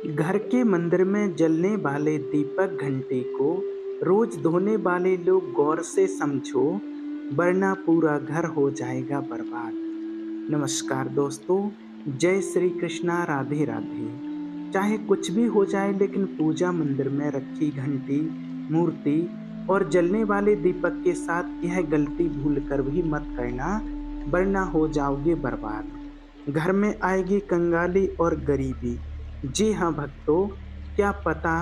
घर के मंदिर में जलने वाले दीपक घंटी को रोज धोने वाले लोग गौर से समझो, वरना पूरा घर हो जाएगा बर्बाद। नमस्कार दोस्तों, जय श्री कृष्णा, राधे राधे। चाहे कुछ भी हो जाए, लेकिन पूजा मंदिर में रखी घंटी, मूर्ति और जलने वाले दीपक के साथ यह गलती भूल कर भी मत करना, वरना हो जाओगे बर्बाद। घर में आएगी कंगाली और गरीबी। जी हाँ भक्तों, क्या पता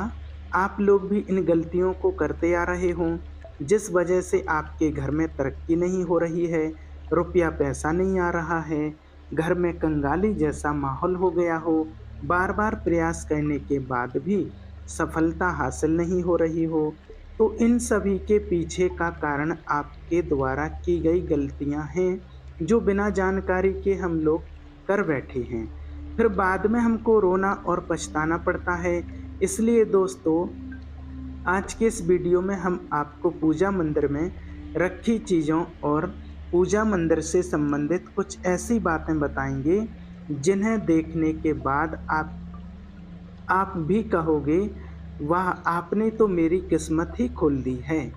आप लोग भी इन गलतियों को करते आ रहे हों, जिस वजह से आपके घर में तरक्की नहीं हो रही है, रुपया पैसा नहीं आ रहा है, घर में कंगाली जैसा माहौल हो गया हो, बार बार प्रयास करने के बाद भी सफलता हासिल नहीं हो रही हो। तो इन सभी के पीछे का कारण आपके द्वारा की गई गलतियां हैं, जो बिना जानकारी के हम लोग कर बैठे हैं। फिर बाद में हमको रोना और पछताना पड़ता है। इसलिए दोस्तों, आज के इस वीडियो में हम आपको पूजा मंदिर में रखी चीज़ों और पूजा मंदिर से संबंधित कुछ ऐसी बातें बताएंगे, जिन्हें देखने के बाद आप भी कहोगे, वाह, आपने तो मेरी किस्मत ही खोल दी है।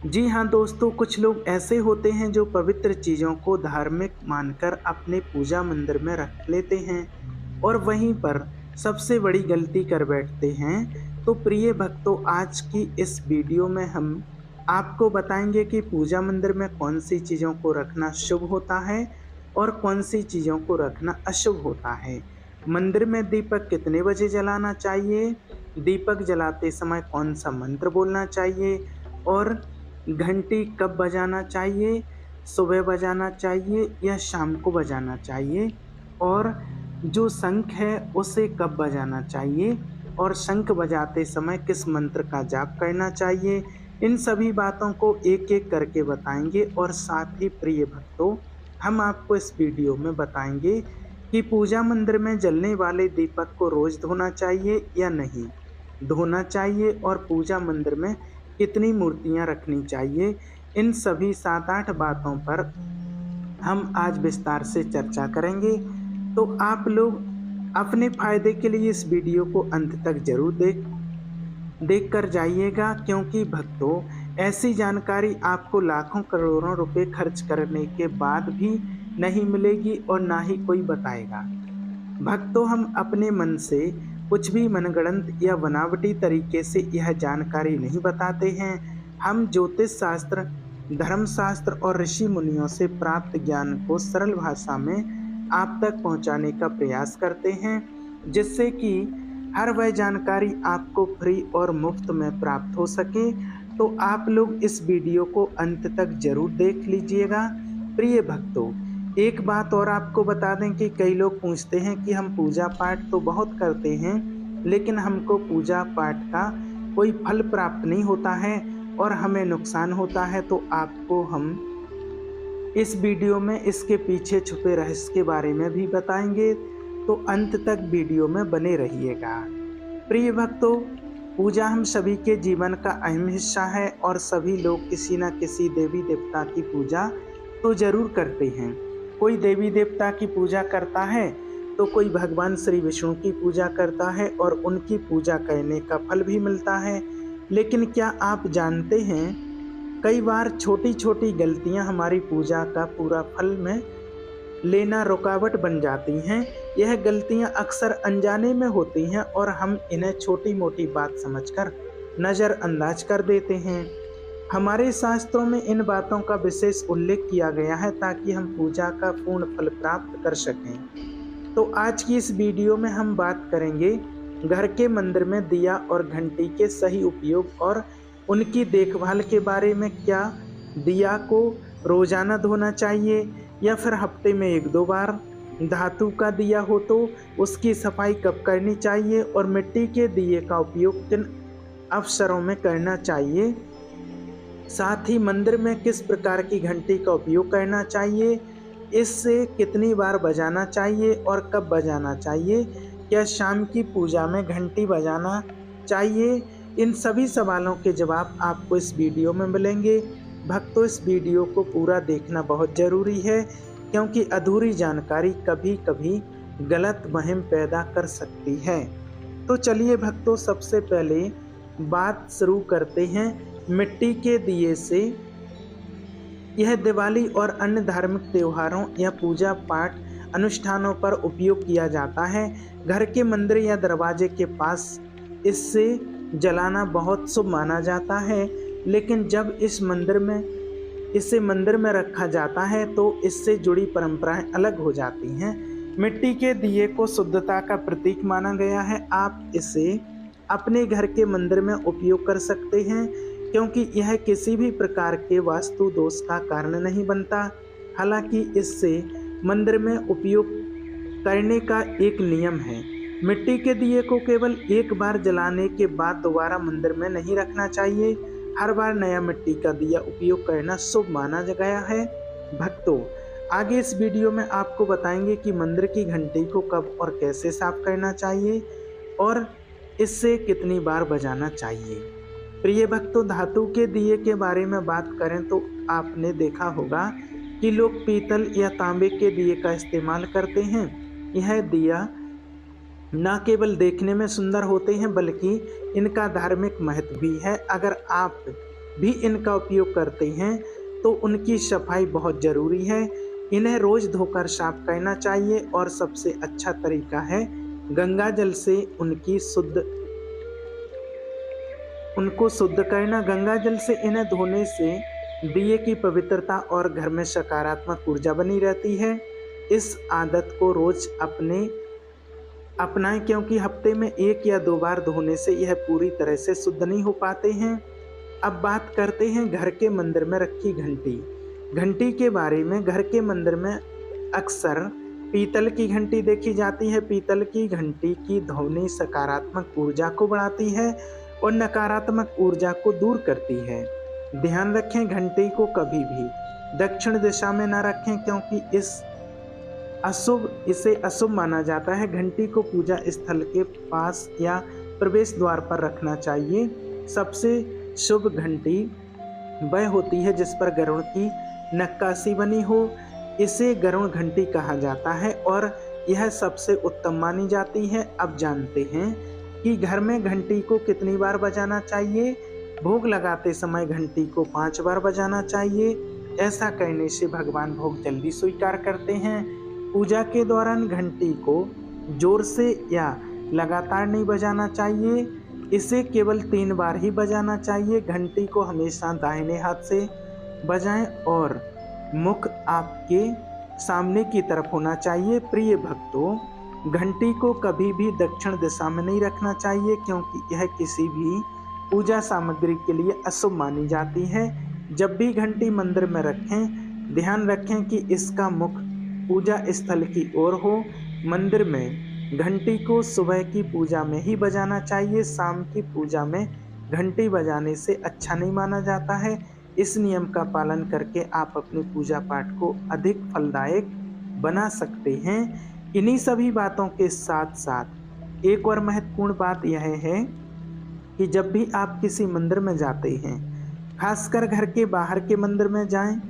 जी हाँ दोस्तों, कुछ लोग ऐसे होते हैं जो पवित्र चीज़ों को धार्मिक मानकर अपने पूजा मंदिर में रख लेते हैं और वहीं पर सबसे बड़ी गलती कर बैठते हैं। तो प्रिय भक्तों, आज की इस वीडियो में हम आपको बताएंगे कि पूजा मंदिर में कौन सी चीज़ों को रखना शुभ होता है और कौन सी चीज़ों को रखना अशुभ होता है। मंदिर में दीपक कितने बजे जलाना चाहिए, दीपक जलाते समय कौन सा मंत्र बोलना चाहिए और घंटी कब बजाना चाहिए, सुबह बजाना चाहिए या शाम को बजाना चाहिए, और जो शंख है उसे कब बजाना चाहिए और शंख बजाते समय किस मंत्र का जाप करना चाहिए। इन सभी बातों को एक एक करके बताएंगे और साथ ही प्रिय भक्तों, हम आपको इस वीडियो में बताएंगे कि पूजा मंदिर में जलने वाले दीपक को रोज धोना चाहिए या नहीं धोना चाहिए और पूजा मंदिर में कितनी मूर्तियां रखनी चाहिए। इन सभी 7-8 बातों पर हम आज विस्तार से चर्चा करेंगे। तो आप लोग अपने फायदे के लिए इस वीडियो को अंत तक जरूर देख कर जाइएगा, क्योंकि भक्तों, ऐसी जानकारी आपको लाखों करोड़ों रुपए खर्च करने के बाद भी नहीं मिलेगी और ना ही कोई बताएगा। भक्तों, हम अपने मन से कुछ भी मनगढ़ंत या बनावटी तरीके से यह जानकारी नहीं बताते हैं। हम ज्योतिष शास्त्र, धर्म शास्त्र और ऋषि मुनियों से प्राप्त ज्ञान को सरल भाषा में आप तक पहुंचाने का प्रयास करते हैं, जिससे कि हर वह जानकारी आपको फ्री और मुफ्त में प्राप्त हो सके। तो आप लोग इस वीडियो को अंत तक जरूर देख लीजिएगा। प्रिय भक्तों, एक बात और आपको बता दें कि कई लोग पूछते हैं कि हम पूजा पाठ तो बहुत करते हैं, लेकिन हमको पूजा पाठ का कोई फल प्राप्त नहीं होता है और हमें नुकसान होता है। तो आपको हम इस वीडियो में इसके पीछे छुपे रहस्य के बारे में भी बताएंगे, तो अंत तक वीडियो में बने रहिएगा। प्रिय भक्तों, पूजा हम सभी के जीवन का अहम हिस्सा है और सभी लोग किसी न किसी देवी देवता की पूजा तो जरूर करते हैं। कोई देवी देवता की पूजा करता है तो कोई भगवान श्री विष्णु की पूजा करता है और उनकी पूजा करने का फल भी मिलता है। लेकिन क्या आप जानते हैं, कई बार छोटी छोटी गलतियां हमारी पूजा का पूरा फल में लेना रुकावट बन जाती हैं। यह गलतियां अक्सर अनजाने में होती हैं और हम इन्हें छोटी मोटी बात समझकर नज़रअंदाज कर देते हैं। हमारे शास्त्रों में इन बातों का विशेष उल्लेख किया गया है ताकि हम पूजा का पूर्ण फल प्राप्त कर सकें। तो आज की इस वीडियो में हम बात करेंगे घर के मंदिर में दिया और घंटी के सही उपयोग और उनकी देखभाल के बारे में। क्या दिया को रोजाना धोना चाहिए या फिर हफ्ते में 1-2 बार? धातु का दिया हो तो उसकी सफाई कब करनी चाहिए और मिट्टी के दिए का उपयोग किन अवसरों में करना चाहिए? साथ ही मंदिर में किस प्रकार की घंटी का उपयोग करना चाहिए, इससे कितनी बार बजाना चाहिए और कब बजाना चाहिए? क्या शाम की पूजा में घंटी बजाना चाहिए? इन सभी सवालों के जवाब आपको इस वीडियो में मिलेंगे। भक्तों, इस वीडियो को पूरा देखना बहुत ज़रूरी है, क्योंकि अधूरी जानकारी कभी कभी गलत वहम पैदा कर सकती है। तो चलिए भक्तों, सबसे पहले बात शुरू करते हैं मिट्टी के दिए से। यह दिवाली और अन्य धार्मिक त्योहारों या पूजा पाठ अनुष्ठानों पर उपयोग किया जाता है। घर के मंदिर या दरवाजे के पास इससे जलाना बहुत शुभ माना जाता है, लेकिन जब इसे मंदिर में रखा जाता है तो इससे जुड़ी परंपराएं अलग हो जाती हैं। मिट्टी के दिए को शुद्धता का प्रतीक माना गया है। आप इसे अपने घर के मंदिर में उपयोग कर सकते हैं, क्योंकि यह किसी भी प्रकार के वास्तु दोष का कारण नहीं बनता। हालांकि इससे मंदिर में उपयोग करने का एक नियम है। मिट्टी के दिए को केवल एक बार जलाने के बाद दोबारा मंदिर में नहीं रखना चाहिए। हर बार नया मिट्टी का दिया उपयोग करना शुभ माना गया है। भक्तों, आगे इस वीडियो में आपको बताएंगे कि मंदिर की घंटी को कब और कैसे साफ करना चाहिए और इससे कितनी बार बजाना चाहिए। प्रिय भक्तों, धातु के दिए के बारे में बात करें तो आपने देखा होगा कि लोग पीतल या तांबे के दिए का इस्तेमाल करते हैं। यह दिया न केवल देखने में सुंदर होते हैं, बल्कि इनका धार्मिक महत्व भी है। अगर आप भी इनका उपयोग करते हैं तो उनकी सफाई बहुत ज़रूरी है। इन्हें रोज़ धोकर साफ करना चाहिए और सबसे अच्छा तरीका है गंगा जल से उनको शुद्ध करना। गंगा जल से इन्हें धोने से दिए की पवित्रता और घर में सकारात्मक ऊर्जा बनी रहती है। इस आदत को रोज अपनाएं, क्योंकि हफ्ते में 1 या 2 बार धोने से यह पूरी तरह से शुद्ध नहीं हो पाते हैं। अब बात करते हैं घर के मंदिर में रखी घंटी के बारे में। घर के मंदिर में अक्सर पीतल की घंटी देखी जाती है। पीतल की घंटी की ध्वनि सकारात्मक ऊर्जा को बढ़ाती है और नकारात्मक ऊर्जा को दूर करती है। ध्यान रखें, घंटी को कभी भी दक्षिण दिशा में न रखें, क्योंकि इसे अशुभ माना जाता है। घंटी को पूजा स्थल के पास या प्रवेश द्वार पर रखना चाहिए। सबसे शुभ घंटी वह होती है जिस पर गरुड़ की नक्काशी बनी हो। इसे गरुड़ घंटी कहा जाता है और यह सबसे उत्तम मानी जाती है। अब जानते हैं कि घर में घंटी को कितनी बार बजाना चाहिए। भोग लगाते समय घंटी को 5 बार बजाना चाहिए। ऐसा करने से भगवान भोग जल्दी स्वीकार करते हैं। पूजा के दौरान घंटी को जोर से या लगातार नहीं बजाना चाहिए। इसे केवल 3 बार ही बजाना चाहिए। घंटी को हमेशा दाहिने हाथ से बजाएं और मुख आपके सामने की तरफ होना चाहिए। प्रिय भक्तों, घंटी को कभी भी दक्षिण दिशा में नहीं रखना चाहिए, क्योंकि यह किसी भी पूजा सामग्री के लिए अशुभ मानी जाती है। जब भी घंटी मंदिर में रखें, ध्यान रखें कि इसका मुख पूजा स्थल की ओर हो। मंदिर में घंटी को सुबह की पूजा में ही बजाना चाहिए। शाम की पूजा में घंटी बजाने से अच्छा नहीं माना जाता है। इस नियम का पालन करके आप अपनी पूजा पाठ को अधिक फलदायक बना सकते हैं। इन्हीं सभी बातों के साथ साथ एक और महत्वपूर्ण बात यह है कि जब भी आप किसी मंदिर में जाते हैं, खासकर घर के बाहर के मंदिर में जाएं,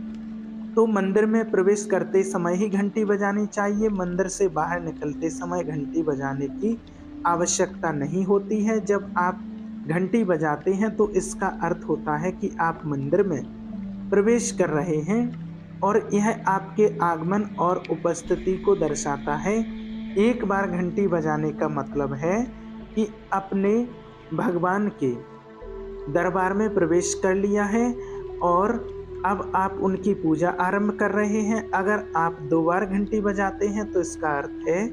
तो मंदिर में प्रवेश करते समय ही घंटी बजानी चाहिए। मंदिर से बाहर निकलते समय घंटी बजाने की आवश्यकता नहीं होती है। जब आप घंटी बजाते हैं तो इसका अर्थ होता है कि आप मंदिर में प्रवेश कर रहे हैं और यह आपके आगमन और उपस्थिति को दर्शाता है। एक बार घंटी बजाने का मतलब है कि अपने भगवान के दरबार में प्रवेश कर लिया है और अब आप उनकी पूजा आरंभ कर रहे हैं। अगर आप 2 बार घंटी बजाते हैं तो इसका अर्थ है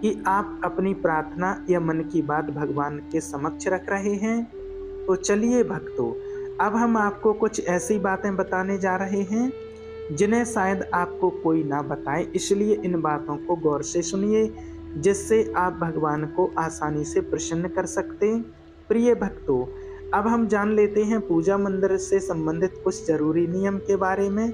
कि आप अपनी प्रार्थना या मन की बात भगवान के समक्ष रख रहे हैं। तो चलिए भक्तों, अब हम आपको कुछ ऐसी बातें बताने जा रहे हैं जिन्हें शायद आपको कोई ना बताए, इसलिए इन बातों को गौर से सुनिए, जिससे आप भगवान को आसानी से प्रसन्न कर सकते। प्रिय भक्तों, अब हम जान लेते हैं पूजा मंदिर से संबंधित कुछ जरूरी नियम के बारे में।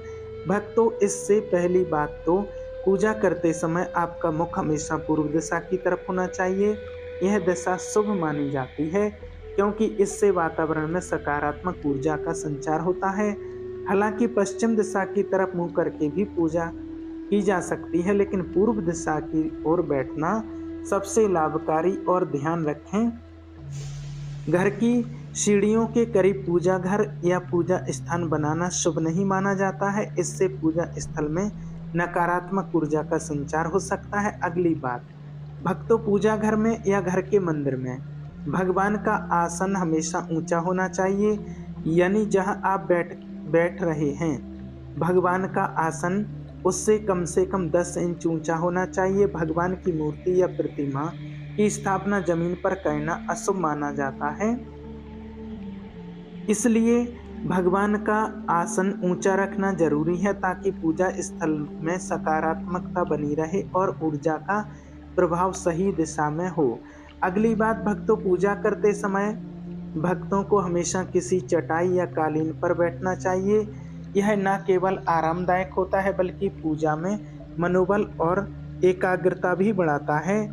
भक्तों, इससे पहली बात तो पूजा करते समय आपका मुख हमेशा पूर्व दिशा की तरफ होना चाहिए। यह दिशा शुभ मानी जाती है, क्योंकि इससे वातावरण में सकारात्मक ऊर्जा का संचार होता है। हालांकि पश्चिम दिशा की तरफ मुंह करके भी पूजा की जा सकती है, लेकिन पूर्व दिशा की ओर बैठना सबसे लाभकारी। और ध्यान रखें, घर की सीढ़ियों के करीब पूजा घर या पूजा स्थान बनाना शुभ नहीं माना जाता है। इससे पूजा स्थल में नकारात्मक ऊर्जा का संचार हो सकता है। अगली बात, भक्तों, पूजा घर में या घर के मंदिर में भगवान का आसन हमेशा ऊंचा होना चाहिए। यानी जहां आप बैठ रहे हैं, भगवान का आसन उससे कम से कम 10 इंच ऊंचा होना चाहिए। भगवान की मूर्ति या प्रतिमा की स्थापना जमीन पर करना अशुभ माना जाता है। इसलिए भगवान का आसन ऊंचा रखना जरूरी है, ताकि पूजा स्थल में सकारात्मकता बनी रहे और ऊर्जा का प्रभाव सही दिशा में हो। अगली बात, भक्तों, पूजा करते समय भक्तों को हमेशा किसी चटाई या कालीन पर बैठना चाहिए। यह न केवल आरामदायक होता है, बल्कि पूजा में मनोबल और एकाग्रता भी बढ़ाता है।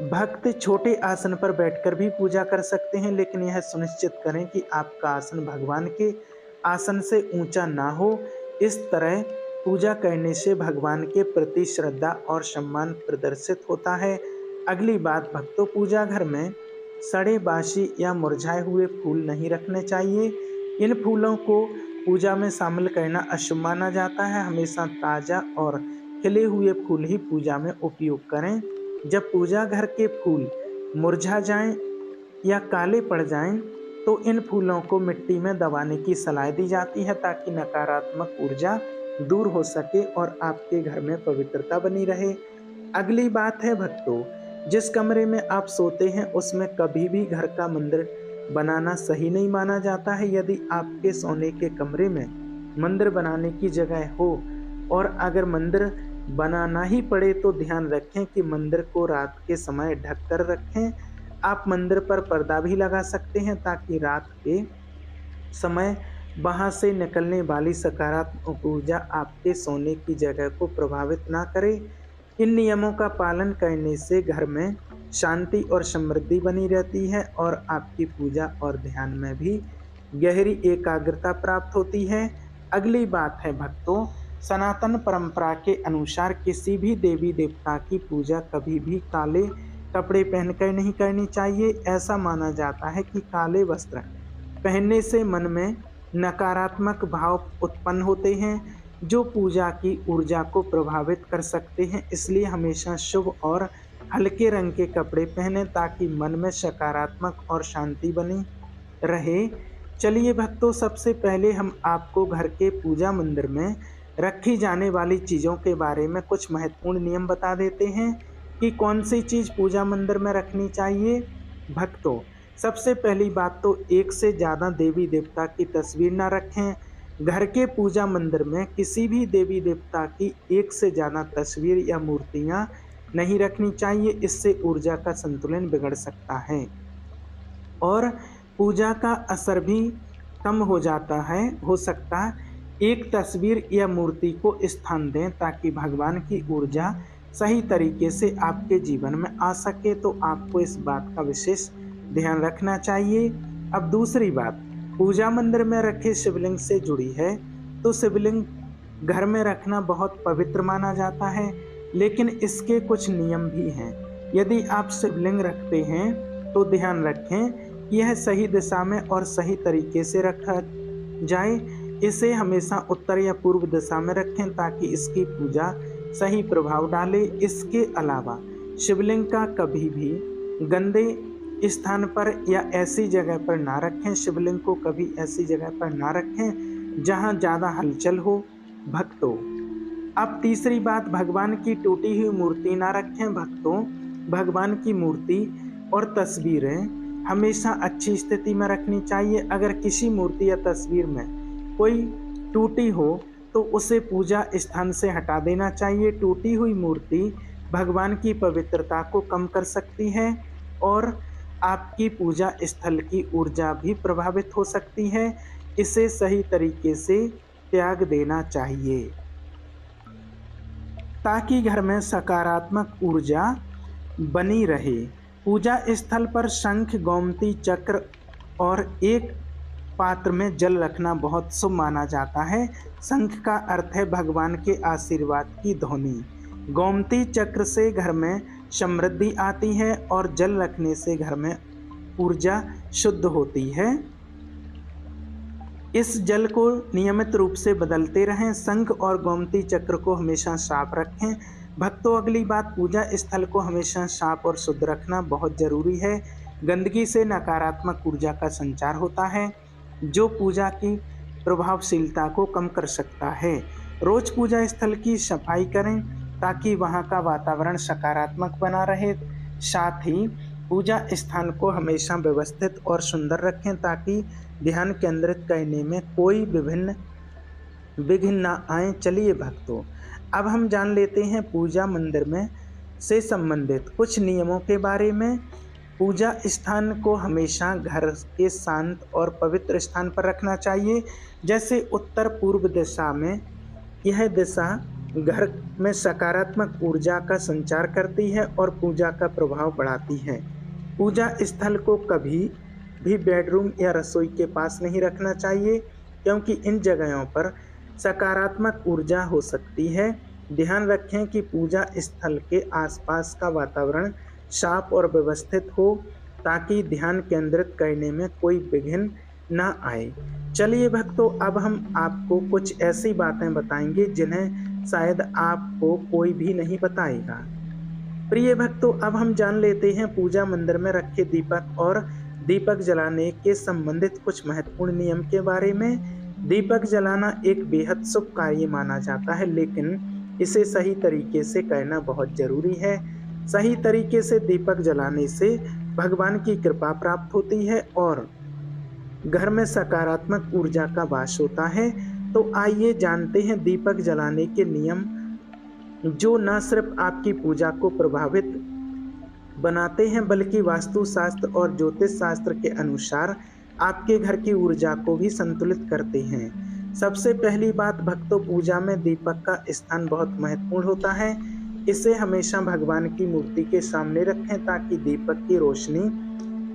भक्त छोटे आसन पर बैठकर भी पूजा कर सकते हैं, लेकिन यह सुनिश्चित करें कि आपका आसन भगवान के आसन से ऊंचा ना हो। इस तरह पूजा करने से भगवान के प्रति श्रद्धा और सम्मान प्रदर्शित होता है। अगली बात, भक्तों, पूजा घर में सड़े, बासी या मुरझाए हुए फूल नहीं रखने चाहिए। इन फूलों को पूजा में शामिल करना अशुभ माना जाता है। हमेशा ताज़ा और खिले हुए फूल ही पूजा में उपयोग करें। जब पूजा घर के फूल मुरझा जाएं या काले पड़ जाएं, तो इन फूलों को मिट्टी में दबाने की सलाह दी जाती है, ताकि नकारात्मक ऊर्जा दूर हो सके और आपके घर में पवित्रता बनी रहे। अगली बात है, भक्तों, जिस कमरे में आप सोते हैं उसमें कभी भी घर का मंदिर बनाना सही नहीं माना जाता है। यदि आपके सोने के कमरे में मंदिर बनाने की जगह हो और अगर मंदिर बनाना ही पड़े, तो ध्यान रखें कि मंदिर को रात के समय ढक कर रखें। आप मंदिर पर पर्दा भी लगा सकते हैं, ताकि रात के समय वहां से निकलने वाली सकारात्मक ऊर्जा आपके सोने की जगह को प्रभावित ना करे। इन नियमों का पालन करने से घर में शांति और समृद्धि बनी रहती है और आपकी पूजा और ध्यान में भी गहरी एकाग्रता प्राप्त होती है। अगली बात है, भक्तों, सनातन परंपरा के अनुसार किसी भी देवी देवता की पूजा कभी भी काले कपड़े पहनकर नहीं करनी चाहिए। ऐसा माना जाता है कि काले वस्त्र पहनने से मन में नकारात्मक भाव उत्पन्न होते हैं, जो पूजा की ऊर्जा को प्रभावित कर सकते हैं। इसलिए हमेशा शुभ और हल्के रंग के कपड़े पहनें, ताकि मन में सकारात्मक और शांति बनी रहे। चलिए भक्तों, सबसे पहले हम आपको घर के पूजा मंदिर में रखी जाने वाली चीज़ों के बारे में कुछ महत्वपूर्ण नियम बता देते हैं कि कौन सी चीज़ पूजा मंदिर में रखनी चाहिए। भक्तों, सबसे पहली बात तो एक से ज़्यादा देवी देवता की तस्वीर ना रखें। घर के पूजा मंदिर में किसी भी देवी देवता की एक से ज़्यादा तस्वीर या मूर्तियाँ नहीं रखनी चाहिए। इससे ऊर्जा का संतुलन बिगड़ सकता है और पूजा का असर भी कम हो सकता है। एक तस्वीर या मूर्ति को स्थान दें, ताकि भगवान की ऊर्जा सही तरीके से आपके जीवन में आ सके। तो आपको इस बात का विशेष ध्यान रखना चाहिए। अब दूसरी बात, पूजा मंदिर में रखे शिवलिंग से जुड़ी है। तो शिवलिंग घर में रखना बहुत पवित्र माना जाता है, लेकिन इसके कुछ नियम भी हैं। यदि आप शिवलिंग रखते हैं तो ध्यान रखें कि यह सही दिशा में और सही तरीके से रखा जाए। इसे हमेशा उत्तर या पूर्व दिशा में रखें, ताकि इसकी पूजा सही प्रभाव डाले। इसके अलावा शिवलिंग का कभी भी गंदे स्थान पर या ऐसी जगह पर ना रखें। शिवलिंग को कभी ऐसी जगह पर ना रखें जहां ज़्यादा हलचल हो। भक्तों, अब तीसरी बात, भगवान की टूटी हुई मूर्ति ना रखें। भक्तों, भगवान की मूर्ति और तस्वीरें हमेशा अच्छी स्थिति में रखनी चाहिए। अगर किसी मूर्ति या तस्वीर में कोई टूटी हो तो उसे पूजा स्थान से हटा देना चाहिए। टूटी हुई मूर्ति भगवान की पवित्रता को कम कर सकती है और आपकी पूजा स्थल की ऊर्जा भी प्रभावित हो सकती है। इसे सही तरीके से त्याग देना चाहिए, ताकि घर में सकारात्मक ऊर्जा बनी रहे। पूजा स्थल पर शंख, गोमती चक्र और एक पात्र में जल रखना बहुत शुभ माना जाता है। शंख का अर्थ है भगवान के आशीर्वाद की ध्वनि। गोमती चक्र से घर में समृद्धि आती है और जल रखने से घर में ऊर्जा शुद्ध होती है। इस जल को नियमित रूप से बदलते रहें। शंख और गोमती चक्र को हमेशा साफ रखें। भक्तों, अगली बात, पूजा स्थल को हमेशा साफ और शुद्ध रखना बहुत जरूरी है। गंदगी से नकारात्मक ऊर्जा का संचार होता है, जो पूजा की प्रभावशीलता को कम कर सकता है। रोज पूजा स्थल की सफाई करें ताकि वहां का वातावरण सकारात्मक बना रहे। साथ ही पूजा स्थान को हमेशा व्यवस्थित और सुंदर रखें ताकि ध्यान केंद्रित करने में कोई विघ्न न आए। चलिए भक्तों, अब हम जान लेते हैं पूजा मंदिर में से संबंधित कुछ नियमों के बारे में। पूजा स्थान को हमेशा घर के शांत और पवित्र स्थान पर रखना चाहिए। जैसे उत्तर पूर्व दिशा में, यह दिशा घर में सकारात्मक ऊर्जा का संचार करती है और पूजा का प्रभाव बढ़ाती है। पूजा स्थल को कभी भी बेडरूम या रसोई के पास नहीं रखना चाहिए, क्योंकि इन जगहों पर सकारात्मक ऊर्जा हो सकती है। ध्यान रखें कि पूजा स्थल के आसपास का वातावरण साफ और व्यवस्थित हो ताकि ध्यान केंद्रित करने में कोई विघ्न न आए। चलिए भक्तों, अब हम आपको कुछ ऐसी बातें बताएंगे जिन्हें शायद आपको कोई भी नहीं बताएगा। प्रिय भक्तों, अब हम जान लेते हैं पूजा मंदिर में रखे दीपक और दीपक जलाने के संबंधित कुछ महत्वपूर्ण नियम के बारे में। दीपक जलाना एक बेहद शुभ कार्य माना जाता है, लेकिन इसे सही तरीके से करना बहुत जरूरी है। सही तरीके से दीपक जलाने से भगवान की कृपा प्राप्त होती है और घर में सकारात्मक ऊर्जा का वास होता है। तो आइए जानते हैं दीपक जलाने के नियम, जो न सिर्फ आपकी पूजा को प्रभावित बनाते हैं बल्कि वास्तुशास्त्र और ज्योतिष शास्त्र के अनुसार आपके घर की ऊर्जा को भी संतुलित करते हैं। सबसे पहली बात भक्तों, पूजा में दीपक का स्थान बहुत महत्वपूर्ण होता है। इसे हमेशा भगवान की मूर्ति के सामने रखें ताकि दीपक की रोशनी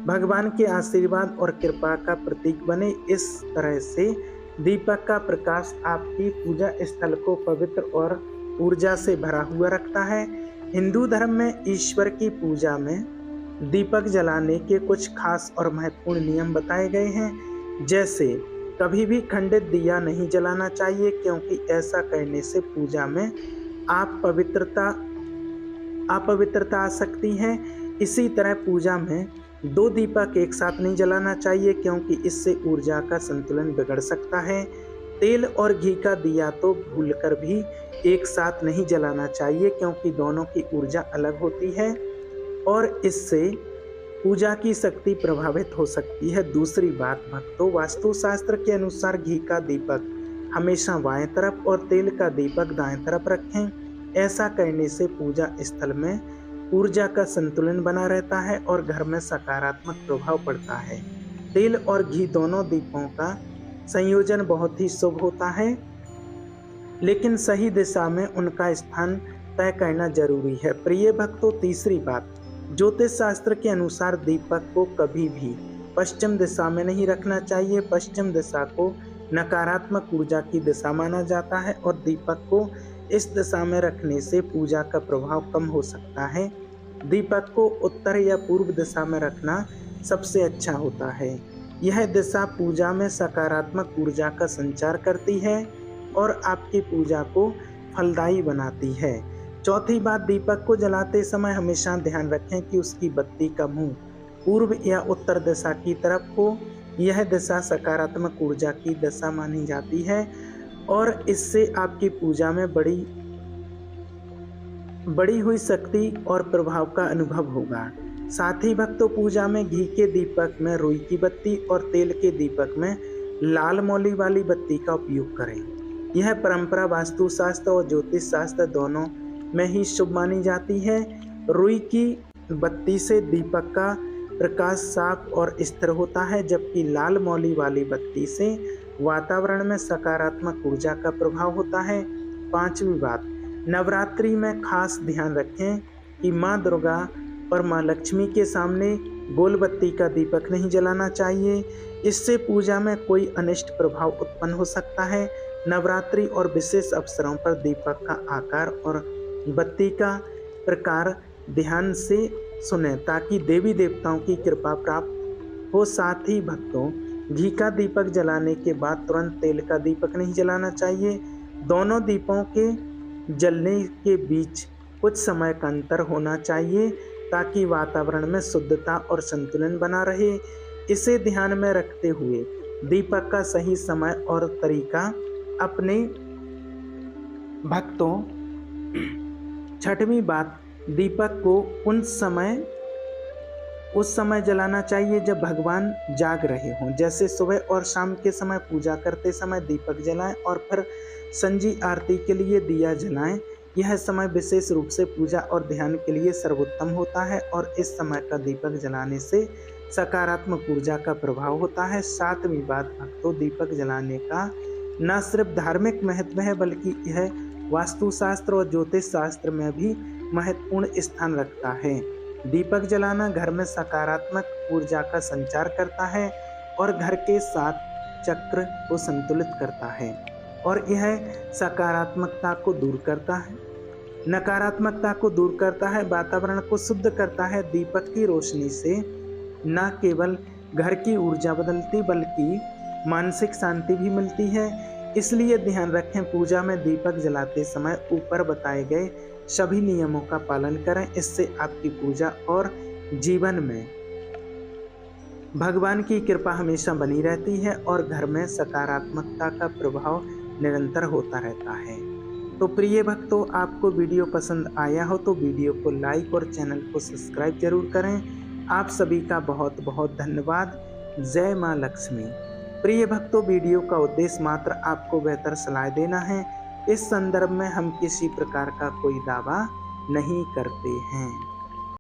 भगवान के आशीर्वाद और कृपा का प्रतीक बने। इस तरह से दीपक का प्रकाश आपकी पूजा स्थल को पवित्र और ऊर्जा से भरा हुआ रखता है। हिंदू धर्म में ईश्वर की पूजा में दीपक जलाने के कुछ खास और महत्वपूर्ण नियम बताए गए हैं। जैसे कभी भी खंडित दिया नहीं जलाना चाहिए, क्योंकि ऐसा करने से पूजा में अपवित्रता आ सकती है। इसी तरह पूजा में 2 दीपक एक साथ नहीं जलाना चाहिए, क्योंकि इससे ऊर्जा का संतुलन बिगड़ सकता है। तेल और घी का दिया तो भूलकर भी एक साथ नहीं जलाना चाहिए, क्योंकि दोनों की ऊर्जा अलग होती है और इससे पूजा की शक्ति प्रभावित हो सकती है। दूसरी बात भक्तों, वास्तुशास्त्र के अनुसार घी का दीपक हमेशा बाएं तरफ और तेल का दीपक दाएं तरफ रखें। ऐसा करने से पूजा स्थल में ऊर्जा का संतुलन बना रहता है और घर में सकारात्मक प्रभाव पड़ता है। तेल और घी दोनों दीपों का संयोजन बहुत ही शुभ होता है, लेकिन सही दिशा में उनका स्थान तय करना जरूरी है। प्रिय भक्तों, तीसरी बात, ज्योतिष शास्त्र के अनुसार दीपक को कभी भी पश्चिम दिशा में नहीं रखना चाहिए। पश्चिम दिशा को नकारात्मक ऊर्जा की दिशा माना जाता है और दीपक को इस दिशा में रखने से पूजा का प्रभाव कम हो सकता है। दीपक को उत्तर या पूर्व दिशा में रखना सबसे अच्छा होता है। यह दिशा पूजा में सकारात्मक ऊर्जा का संचार करती है और आपकी पूजा को फलदायी बनाती है। चौथी बात, दीपक को जलाते समय हमेशा ध्यान रखें कि उसकी बत्ती का मुंह पूर्व या उत्तर दिशा की तरफ हो। यह दिशा सकारात्मक ऊर्जा की दिशा मानी जाती है और इससे आपकी पूजा में बढ़ी हुई शक्ति और प्रभाव का अनुभव होगा। साथ ही भक्तों, पूजा में घी के दीपक में रुई की बत्ती और तेल के दीपक में लाल मौली वाली बत्ती का उपयोग करें। यह परंपरा वास्तुशास्त्र और ज्योतिष शास्त्र दोनों में ही शुभ मानी जाती है। रुई की बत्ती से दीपक का प्रकाश साफ और स्थिर होता है, जबकि लाल मौली वाली बत्ती से वातावरण में सकारात्मक ऊर्जा का प्रभाव होता है। पांचवी बात, नवरात्रि में खास ध्यान रखें कि माँ दुर्गा और माँ लक्ष्मी के सामने गोल बत्ती का दीपक नहीं जलाना चाहिए। इससे पूजा में कोई अनिष्ट प्रभाव उत्पन्न हो सकता है। नवरात्रि और विशेष अवसरों पर दीपक का आकार और बत्ती का प्रकार ध्यान से सुने ताकि देवी देवताओं की कृपा प्राप्त हो। साथ ही भक्तों, घी का दीपक जलाने के बाद तुरंत तेल का दीपक नहीं जलाना चाहिए। दोनों दीपों के जलने के बीच कुछ समय का अंतर होना चाहिए ताकि वातावरण में शुद्धता और संतुलन बना रहे। इसे ध्यान में रखते हुए दीपक का सही समय और तरीका अपने भक्तों। छठवीं बात, दीपक को उस समय जलाना चाहिए जब भगवान जाग रहे हों, जैसे सुबह और शाम के समय पूजा करते समय दीपक जलाएं और फिर संजी आरती के लिए दिया जलाएं। यह समय विशेष रूप से पूजा और ध्यान के लिए सर्वोत्तम होता है और इस समय का दीपक जलाने से सकारात्मक ऊर्जा का प्रभाव होता है। सातवीं बात भक्तों, दीपक जलाने का न सिर्फ धार्मिक महत्व है बल्कि यह वास्तुशास्त्र और ज्योतिष शास्त्र में भी महत्वपूर्ण स्थान रखता है। दीपक जलाना घर में सकारात्मक ऊर्जा का संचार करता है और घर के सात चक्र को संतुलित करता है और यह सकारात्मकता को दूर करता है, नकारात्मकता को दूर करता है, वातावरण को शुद्ध करता है। दीपक की रोशनी से न केवल घर की ऊर्जा बदलती बल्कि मानसिक शांति भी मिलती है। इसलिए ध्यान रखें, पूजा में दीपक जलाते समय ऊपर बताए गए सभी नियमों का पालन करें। इससे आपकी पूजा और जीवन में भगवान की कृपा हमेशा बनी रहती है और घर में सकारात्मकता का प्रभाव निरंतर होता रहता है। तो प्रिय भक्तों, आपको वीडियो पसंद आया हो तो वीडियो को लाइक और चैनल को सब्सक्राइब जरूर करें। आप सभी का बहुत बहुत धन्यवाद। जय माँ लक्ष्मी। प्रिय भक्तों, वीडियो का उद्देश्य मात्र आपको बेहतर सलाह देना है। इस संदर्भ में हम किसी प्रकार का कोई दावा नहीं करते हैं।